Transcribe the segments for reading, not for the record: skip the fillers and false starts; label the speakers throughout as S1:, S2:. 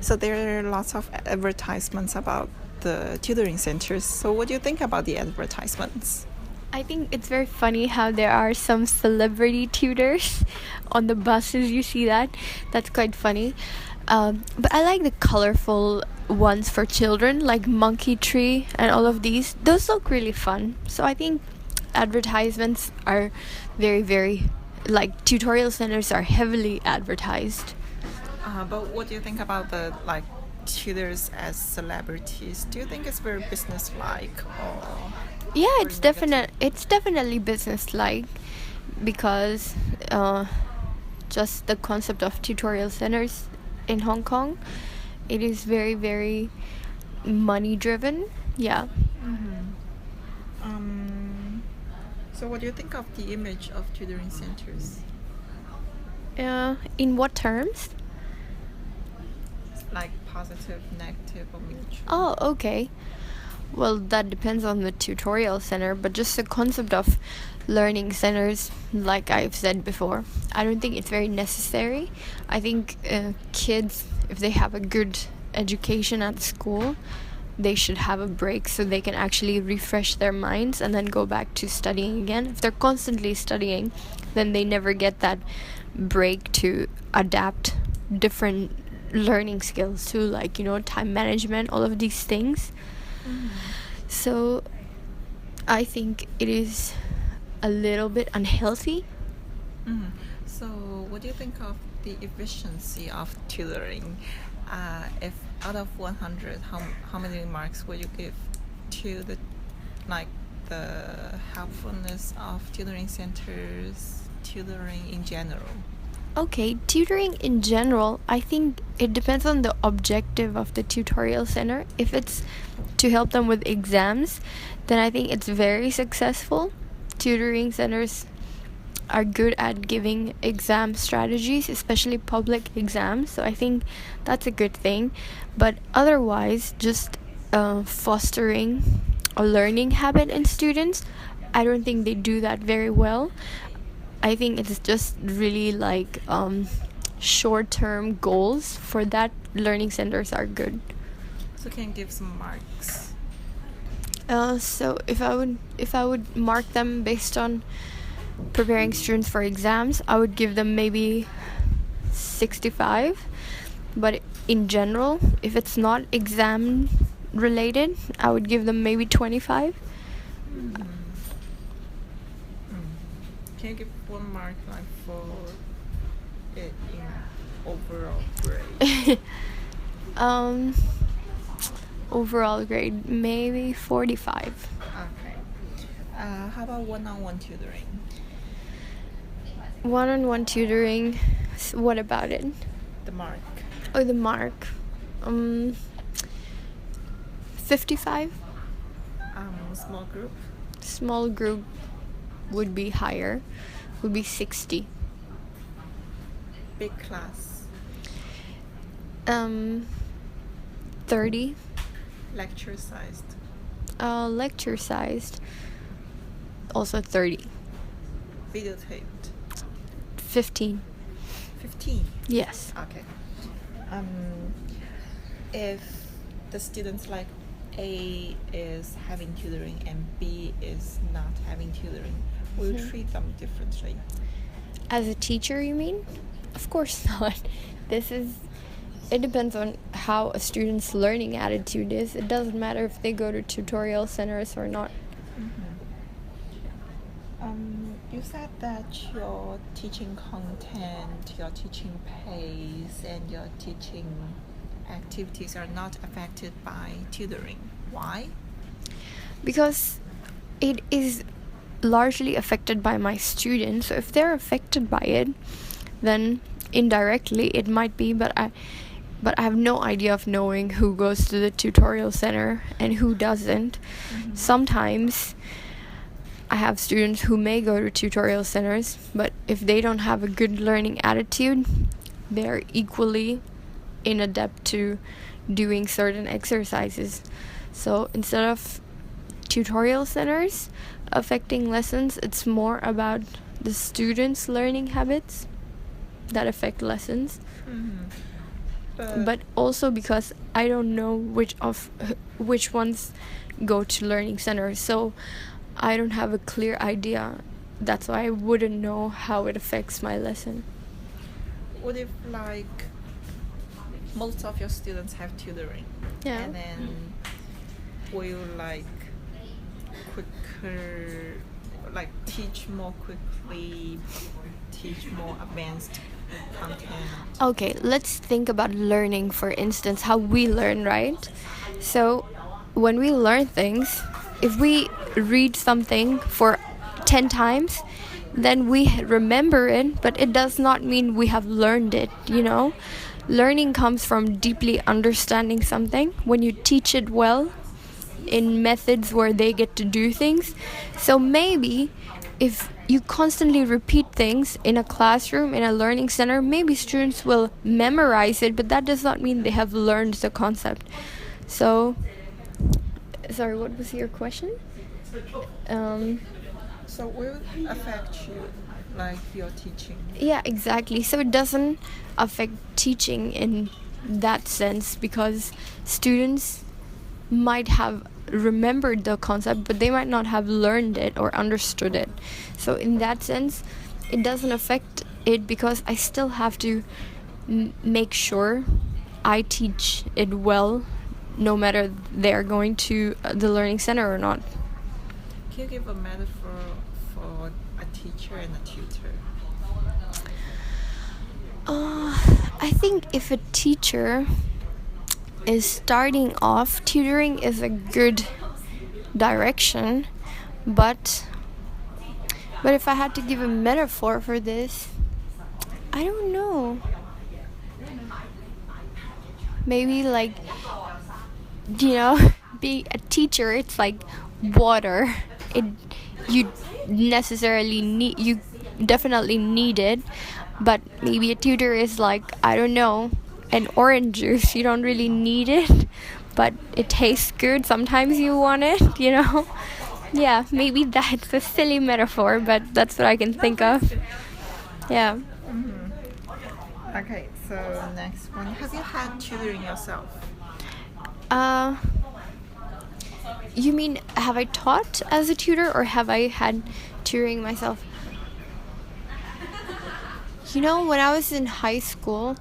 S1: So there are lots of advertisements about the tutoring centers. So what do you think about the advertisements?
S2: I think it's very funny how there are some celebrity tutors on the buses. You see that? That's quite funny. But I like the colorful ones for children, like Monkey Tree and all of these. Those look really fun. So I think advertisements are very, very, like, tutorial centers are heavily advertised.
S1: But what do you think about the tutors as celebrities? Do you think it's very business-like or?
S2: Yeah,
S1: Or
S2: it's
S1: negative?
S2: definitely business-like because just the concept of tutorial centers in Hong Kong, it is very, very money driven. Yeah.
S1: So what do you think of the image of tutoring centers?
S2: In what terms?
S1: Like positive, negative, or neutral?
S2: Oh, okay. Well, that depends on the tutorial center, but just the concept of learning centers, like I've said before, I don't think it's very necessary. I think kids, if they have a good education at school, they should have a break so they can actually refresh their minds and then go back to studying again. If they're constantly studying, then they never get that break to adapt different learning skills to, like, time management, all of these things. So I think it is a little bit unhealthy.
S1: So what do you think of the efficiency of tutoring? If out of 100, how many marks would you give to the helpfulness of tutoring centers, tutoring in general?
S2: Okay, tutoring in general, I think it depends on the objective of the tutorial center. If it's to help them with exams, then I think it's very successful. Tutoring centers are good at giving exam strategies, especially public exams, so I think that's a good thing. But otherwise, just fostering a learning habit in students, I don't think they do that very well. I think it's just really like short-term goals for that. Learning centers are good.
S1: So can you give some marks?
S2: So if I would mark them based on preparing students for exams, I would give them maybe 65. But in general, if it's not exam related, I would give them maybe 25.
S1: Can you give one mark for it in overall grade?
S2: Overall grade maybe 45.
S1: Okay. How about one-on-one tutoring?
S2: One-on-one tutoring, what about it?
S1: The mark.
S2: Oh, the mark. 55.
S1: Small group.
S2: Small group would be higher, would be 60.
S1: Big class.
S2: 30.
S1: Lecture sized.
S2: Lecture sized, also 30.
S1: Videotaped.
S2: 15.
S1: 15.
S2: Yes.
S1: Okay. If the students like A is having tutoring and B is not having tutoring, will you treat them differently?
S2: As a teacher, you mean? Of course not. It depends on how a student's learning attitude is. It doesn't matter if they go to tutorial centers or not.
S1: You said that your teaching content, your teaching pace, and your teaching activities are not affected by tutoring. Why?
S2: Because it is largely affected by my students. So if they're affected by it, then indirectly it might be, but I have no idea of knowing who goes to the tutorial center and who doesn't. Sometimes I have students who may go to tutorial centers, but if they don't have a good learning attitude, they're equally inadept to doing certain exercises. So instead of tutorial centers affecting lessons, it's more about the students' learning habits that affect lessons. but also because I don't know which ones go to learning centers, so I don't have a clear idea. That's why I wouldn't know how it affects my lesson.
S1: What if like most of your students have tutoring,
S2: Yeah.
S1: and then will you like quicker, like teach more quickly, teach more advanced content?
S2: Okay, let's think about learning, for instance, how we learn, right? So, when we learn things, if we read something for 10 times, then we remember it, but it does not mean we have learned it, you know? Learning comes from deeply understanding something when you teach it well in methods where they get to do things. So maybe if you constantly repeat things in a classroom, in a learning center, maybe students will memorize it, but that does not mean they have learned the concept. So, sorry, what was your question?
S1: So will it affect you, like your teaching?
S2: Yeah, exactly. So it doesn't affect teaching in that sense, because students might have remembered the concept, but they might not have learned it or understood it. So in that sense, it doesn't affect it, because I still have to make sure I teach it well, no matter they're going to the learning center or not.
S1: Can you give a metaphor for a teacher and a tutor?
S2: I think if a teacher is starting off, tutoring is a good direction, but if I had to give a metaphor for this, I don't know. Maybe like, being a teacher, it's like water. You definitely need it, but maybe a tutor is like, I don't know, an orange juice. You don't really need it, but it tastes good. Sometimes you want it, Yeah, maybe that's a silly metaphor, but that's what I can think of. Yeah.
S1: Okay, so next one. Have you had tutoring yourself?
S2: You mean, have I taught as a tutor, or have I had tutoring myself? When I was in high school,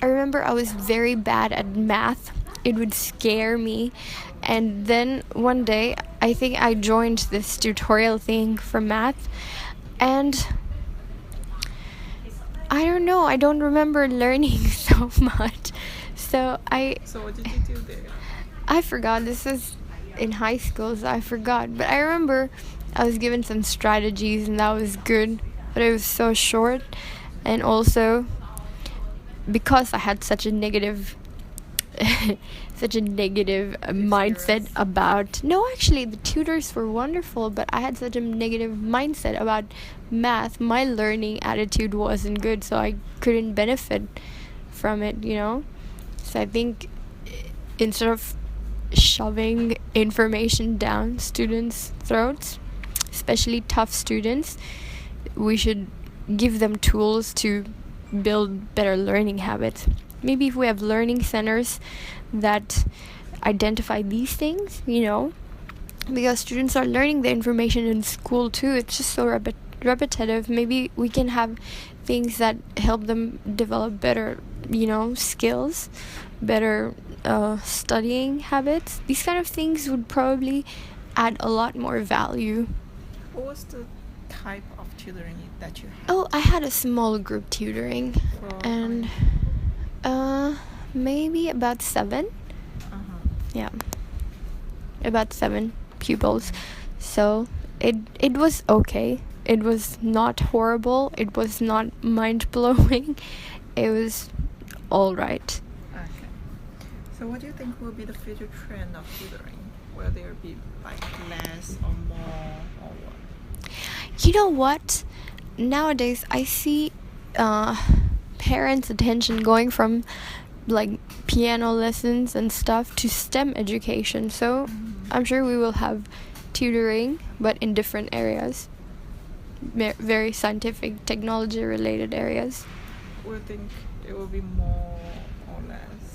S2: I remember I was very bad at math. It would scare me. And then one day, I think I joined this tutorial thing for math. And I don't know, I don't remember learning so much. So
S1: what did you do there?
S2: I forgot. This is in high school, so I forgot. But I remember I was given some strategies, and that was good. But it was so short. And also, because I had such a negative mindset about... No, actually, the tutors were wonderful, but I had such a negative mindset about math. My learning attitude wasn't good, so I couldn't benefit from it, So I think instead of shoving information down students' throats, especially tough students, we should give them tools to build better learning habits. Maybe if we have learning centers that identify these things, because students are learning the information in school too. It's just so repetitive. Maybe we can have things that help them develop better, skills, better studying habits. These kind of things would probably add a lot more value.
S1: What was the type of tutoring that you had?
S2: Oh, I had a small group tutoring, and maybe about 7. Yeah, about 7 pupils. So it was okay. It was not horrible. It was not mind-blowing. It was all right.
S1: Okay. So what do you think will be the future trend of tutoring? Will there be like less or more, or what?
S2: You know what? Nowadays, I see parents' attention going from like piano lessons and stuff to STEM education. So I'm sure we will have tutoring, but in different areas, very scientific, technology-related areas.
S1: We think it will be more or less.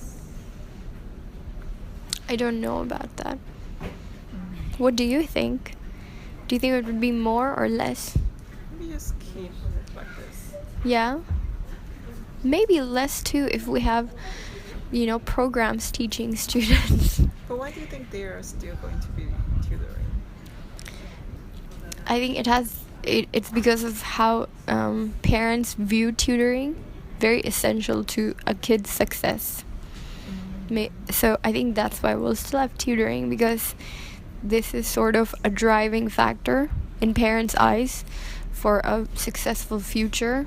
S2: I don't know about that. What do you think? Do you think it would be more or less?
S1: Maybe just keep like this.
S2: Yeah. Maybe less too if we have, programs teaching students.
S1: But why do you think they are still going to be tutoring?
S2: I think it's because of how parents view tutoring very essential to a kid's success. So I think that's why we'll still have tutoring, because this is sort of a driving factor in parents' eyes for a successful future.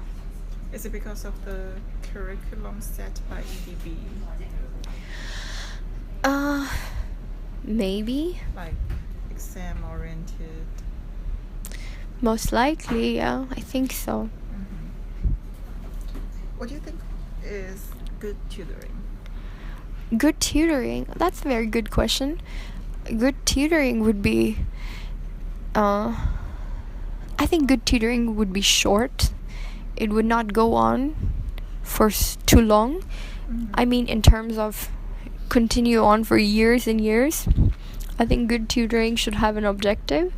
S1: Is it because of the curriculum set by EDB?
S2: Maybe.
S1: Like exam oriented?
S2: Most likely, yeah, I think so.
S1: What do you think is good tutoring?
S2: Good tutoring? That's a very good question. Good tutoring would be... I think good tutoring would be short. It would not go on for too long. I mean, in terms of continue on for years and years. I think good tutoring should have an objective.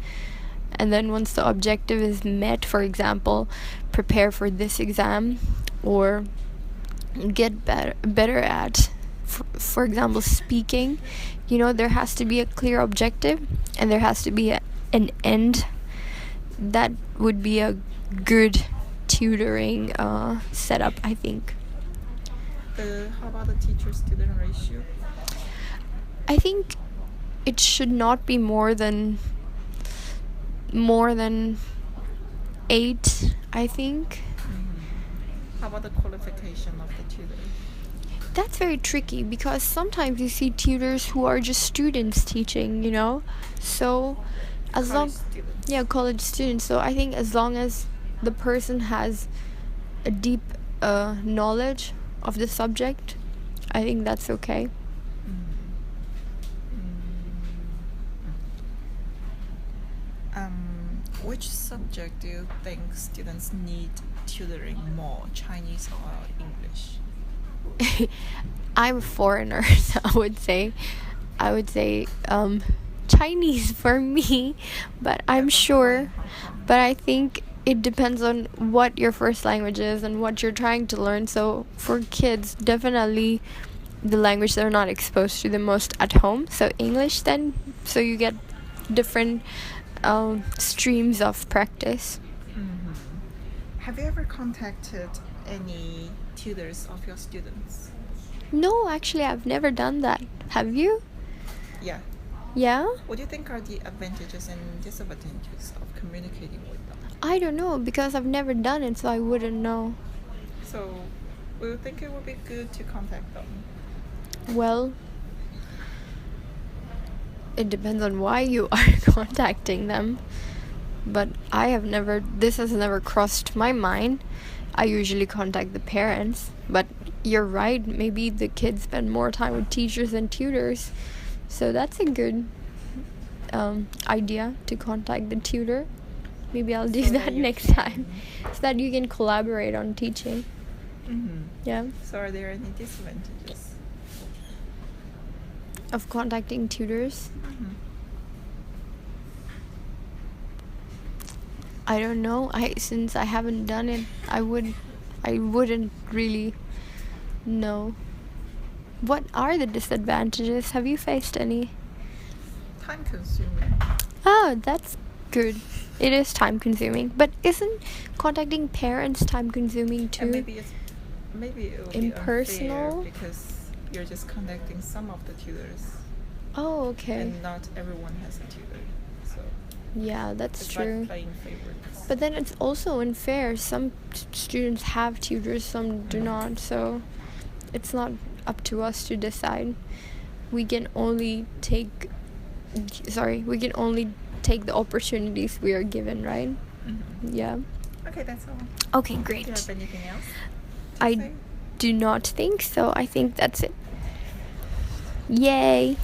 S2: And then once the objective is met, for example, prepare for this exam or get better at, for example, speaking. There has to be a clear objective and there has to be an end. That would be a good tutoring setup, I think.
S1: How about the teacher-student ratio?
S2: I think it should not be more than 8, I think.
S1: How about the qualification of the tutor?
S2: That's very tricky because sometimes you see tutors who are just students teaching, So college students. So I think as long as the person has a deep knowledge of the subject, I think that's okay.
S1: Which subject do you think students need tutoring more, Chinese or English?
S2: I'm a foreigner, so I would say Chinese for me, but I'm sure. But I think it depends on what your first language is and what you're trying to learn. So for kids, definitely the language they're not exposed to the most at home. So English then, so you get different streams of practice.
S1: Have you ever contacted any tutors of your students?
S2: No, actually I've never done that. Have you?
S1: Yeah.
S2: Yeah?
S1: What do you think are the advantages and disadvantages of communicating with them?
S2: I don't know, because I've never done it, so I wouldn't know.
S1: So, do you think it would be good to contact them?
S2: Well, it depends on why you are contacting them. But this has never crossed my mind. I usually contact the parents. But you're right, maybe the kids spend more time with teachers than tutors. So that's a good idea to contact the tutor. Maybe I'll do that next time, so that you can collaborate on teaching. Yeah.
S1: So are there any disadvantages
S2: of contacting tutors? I don't know. Since I haven't done it, I wouldn't really know. What are the disadvantages? Have you faced any?
S1: Time consuming.
S2: Oh, that's good. It is time consuming, but isn't contacting parents time consuming too?
S1: And maybe it will be
S2: impersonal,
S1: unfair because you're just contacting some of the tutors.
S2: Oh, okay.
S1: And not everyone has a tutor, so
S2: yeah, that's
S1: it's
S2: true.
S1: like playing favorites.
S2: But then it's also unfair. Some students have tutors, some do not. So it's not up to us to decide. We can only take the opportunities we are given, right? Yeah.
S1: Okay, that's all.
S2: Okay, great.
S1: Do you have anything else?
S2: I do not think so. I think that's it. Yay.